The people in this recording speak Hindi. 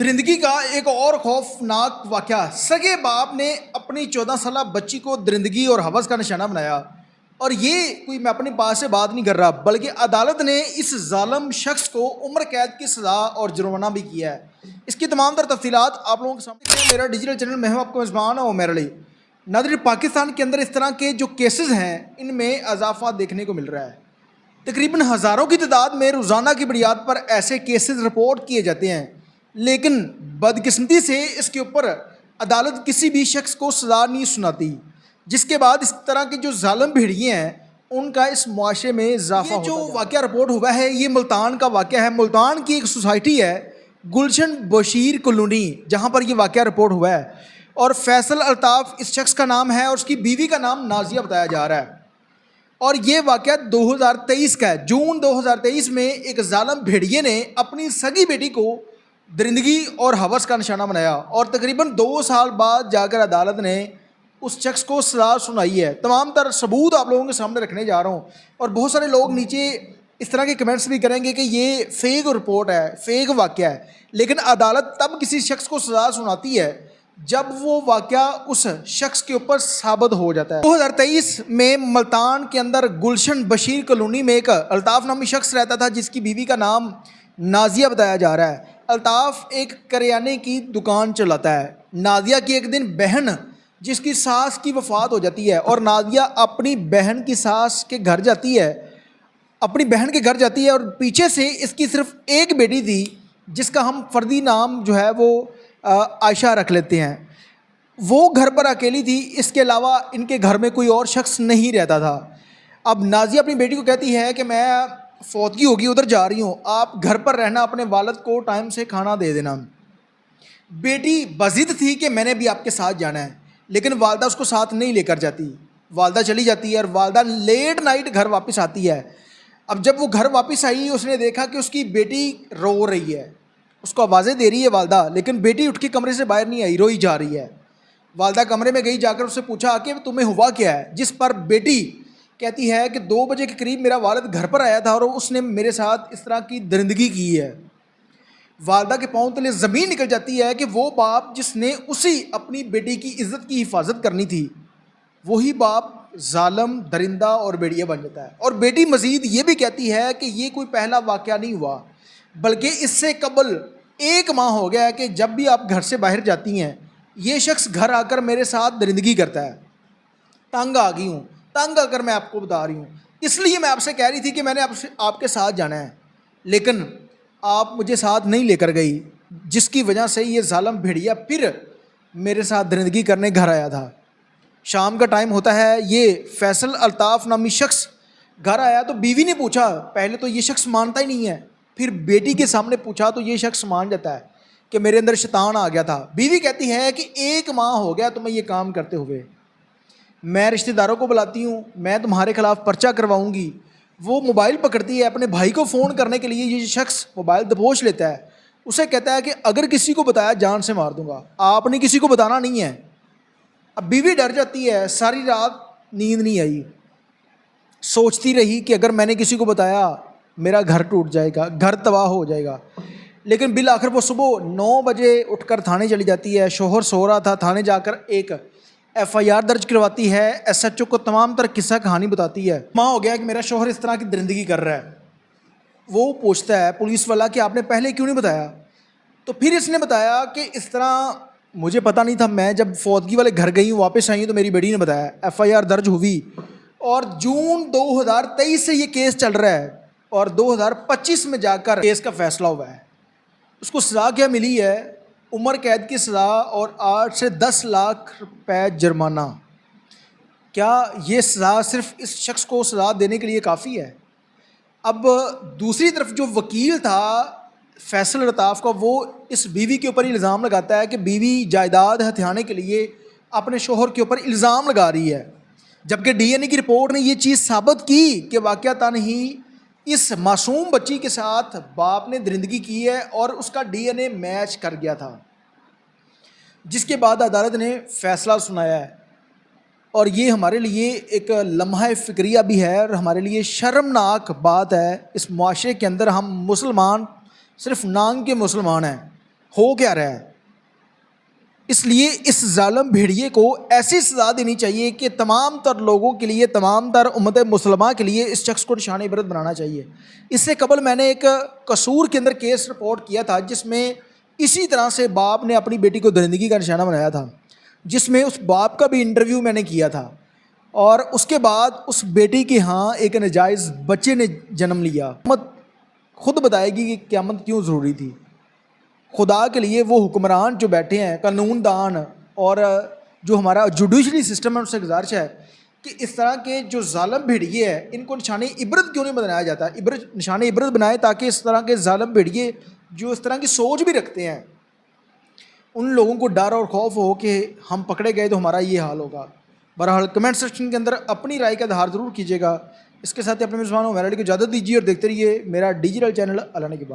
दरिंदगी का एक और खौफनाक वाक़या। सगे बाप ने अपनी 14 साला बच्ची को दरिंदगी और हवस का निशाना बनाया। और ये कोई मैं अपनी बात से बात नहीं कर रहा, बल्कि अदालत ने इस जालिम शख्स को उम्र कैद की सज़ा और जुर्माना भी किया है। इसकी तमाम तर तफसीलात आप लोगों के सामने मेरा डिजिटल चैनल में हूँ, आपको मेज़बान है मेरे लिए। नाज़रीन, पाकिस्तान के अंदर इस तरह के जो केसेस हैं इनमें इजाफा देखने को मिल रहा है। तकरीबन हज़ारों की तादाद में रोज़ाना की बुनियाद पर ऐसे केसेस रिपोर्ट किए जाते हैं, लेकिन बदकिस्मती से इसके ऊपर अदालत किसी भी शख्स को सज़ा नहीं सुनाती, जिसके बाद इस तरह के जो जालिम भेड़िए हैं उनका इस मुआशरे में इजाफा होता है। जो वाक़या रिपोर्ट हुआ है ये मुल्तान का वाक़या है। मुल्तान की एक सोसाइटी है गुलशन बशीर कॉलोनी, जहाँ पर यह वाक़या रिपोर्ट हुआ है। और फैसल अल्ताफ़ इस शख्स का नाम है और उसकी बीवी का नाम नाजिया बताया जा रहा है। और ये वाक़या 2023 का है। जून 2023 में एक जालिम भेड़िए ने अपनी सगी बेटी को दरिंदगी और हवस का निशाना बनाया और तकरीबन 2 साल बाद जाकर अदालत ने उस शख्स को सज़ा सुनाई है। तमाम तर सबूत आप लोगों के सामने रखने जा रहा हूँ। और बहुत सारे लोग नीचे इस तरह के कमेंट्स भी करेंगे कि ये फेक रिपोर्ट है, फेक वाक़या है, लेकिन अदालत तब किसी शख्स को सज़ा सुनाती है जब वो वाक़या उस शख्स के ऊपर साबित हो जाता है। 2023 में मुल्तान के अंदर गुलशन बशीर कॉलोनी में एक अल्ताफ़ नामी शख्स रहता था, जिसकी बीवी का नाम नाजिया बताया जा रहा है। अल्ताफ़ एक करियाने की दुकान चलाता है। नाजिया की एक दिन बहन, जिसकी सास की वफ़ात हो जाती है, और नाजिया अपनी बहन की सास के घर जाती है, अपनी बहन के घर जाती है। और पीछे से इसकी सिर्फ एक बेटी थी, जिसका हम फर्दी नाम जो है वो आयशा रख लेते हैं। वो घर पर अकेली थी, इसके अलावा इनके घर में कोई और शख्स नहीं रहता था। अब नाजिया अपनी बेटी को कहती है कि मैं फौतगी होगी, उधर जा रही हूँ, आप घर पर रहना, अपने वालिद को टाइम से खाना दे देना। बेटी बज़िद थी कि मैंने भी आपके साथ जाना है, लेकिन वालदा उसको साथ नहीं लेकर जाती। वालदा चली जाती है और वालदा लेट नाइट घर वापस आती है। अब जब वो घर वापस आई, उसने देखा कि उसकी बेटी रो रही है, उसको आवाज़ें दे रही है वालदा, लेकिन बेटी उठ के कमरे से बाहर नहीं आई, रोई जा रही है। वालदा कमरे में गई, जाकर उससे पूछा कि तुम्हें हुआ क्या है, जिस पर बेटी कहती है कि 2 बजे के करीब मेरा वालिद घर पर आया था और उसने मेरे साथ इस तरह की दरिंदगी की है। वालदा के पाँव तले ज़मीन निकल जाती है कि वो बाप जिसने उसी अपनी बेटी की इज़्ज़त की हिफाजत करनी थी, वही बाप जालिम, दरिंदा और भेड़िया बन जाता है। और बेटी मज़ीद ये भी कहती है कि ये कोई पहला वाक़या नहीं हुआ, बल्कि इससे कबल 1 माह हो गया है कि जब भी आप घर से बाहर जाती हैं, ये शख्स घर आकर मेरे साथ दरिंदगी करता है। तंग आ गई हूँ, तंग आकर मैं आपको बता रही हूँ, इसलिए मैं आपसे कह रही थी कि मैंने आपके साथ जाना है, लेकिन आप मुझे साथ नहीं लेकर गई, जिसकी वजह से ये जालिम भेड़िया फिर मेरे साथ दरिंदगी करने घर आया था। शाम का टाइम होता है, ये फैसल अल्ताफ़ नामी शख्स घर आया तो बीवी ने पूछा, पहले तो ये शख्स मानता ही नहीं है, फिर बेटी के सामने पूछा तो ये शख्स मान जाता है कि मेरे अंदर शैतान आ गया था। बीवी कहती है कि 1 माह हो गया तुम्हें ये काम करते हुए, मैं रिश्तेदारों को बुलाती हूँ, मैं तुम्हारे खिलाफ़ पर्चा करवाऊँगी। वो मोबाइल पकड़ती है, अपने भाई को फ़ोन करने के लिए ये शख्स मोबाइल दबोच लेता है। उसे कहता है कि अगर किसी को बताया जान से मार दूंगा, आपने किसी को बताना नहीं है। अब बीवी डर जाती है, सारी रात नींद नहीं आई, सोचती रही कि अगर मैंने किसी को बताया मेरा घर टूट जाएगा, घर तबाह हो जाएगा। लेकिन बिल आखिर वो सुबह 9 बजे उठकर थाने चली जाती है। शोहर सो रहा था, थाने जाकर एक FIR दर्ज करवाती है। SHO को तमाम तर किस्सा कहानी बताती है। माँ हो गया कि मेरा शोहर इस तरह की दरिंदगी कर रहा है। वो पूछता है पुलिस वाला कि आपने पहले क्यों नहीं बताया? तो फिर इसने बताया कि इस तरह मुझे पता नहीं था, मैं जब फौतगी वाले घर गई हूँ, वापस आई हूँ, तो मेरी बेटी ने बताया। FIR दर्ज हुई और जून 2023 से ये केस चल रहा है और 2025 में जाकर केस का फैसला हुआ है। उसको सज़ा क्या मिली है? उम्र कैद की सज़ा और 8 से 10 लाख रुपए जुर्माना। क्या ये सज़ा सिर्फ इस शख्स को सज़ा देने के लिए काफ़ी है? अब दूसरी तरफ जो वकील था फैसल अल्ताफ़ का, वो इस बीवी के ऊपर इल्ज़ाम लगाता है कि बीवी जायदाद हथियाने के लिए अपने शोहर के ऊपर इल्ज़ाम लगा रही है, जबकि DNA की रिपोर्ट ने ये चीज़ साबित की कि वाक़यातन ही इस मासूम बच्ची के साथ बाप ने दरिंदगी की है और उसका DNA मैच कर गया था। जिसके बाद अदालत ने फ़ैसला सुनाया है और ये हमारे लिए एक लम्हा फ़िक्रिया भी है और हमारे लिए शर्मनाक बात है। इस मुआशरे के अंदर हम मुसलमान सिर्फ नाम के मुसलमान हैं, हो क्या रहा है। इसलिए इस जालिम भेड़िए को ऐसी सज़ा देनी चाहिए कि तमाम तर लोगों के लिए, तमाम तर उम्मत मुसलमान के लिए इस शख्स को निशान इबरत बनाना चाहिए। इससे कबल मैंने एक कसूर के अंदर केस रिपोर्ट किया था, जिसमें इसी तरह से बाप ने अपनी बेटी को दरिंदगी का निशाना बनाया था, जिसमें उस बाप का भी इंटरव्यू मैंने किया था। और उसके बाद उस बेटी के यहाँ एक नाजायज़ बच्चे ने जन्म लिया। मत खुद बताएगी कि क़यामत क्यों ज़रूरी थी। खुदा के लिए वो हुक्मरान जो बैठे हैं, कानूनदान, और जो हमारा जुडिशरी सिस्टम है, उससे गुजारिश है कि इस तरह के जो जालिम भेड़िए हैं, इनको निशान इबरत क्यों नहीं बनाया जाता। इबरत, निशान इबरत बनाए ताकि इस तरह के जालिम भेड़िए जो इस तरह की सोच भी रखते हैं, उन लोगों को डर और खौफ हो कि हम पकड़े गए तो हमारा ये हाल होगा। बहरहाल कमेंट सेक्शन के अंदर अपनी राय का इज़हार ज़रूर कीजिएगा। इसके साथ ही अपने मेज़बान मेरा को इजाज़त दीजिए और देखते रहिए मेरा डिजिटल चैनल अलाना की बात।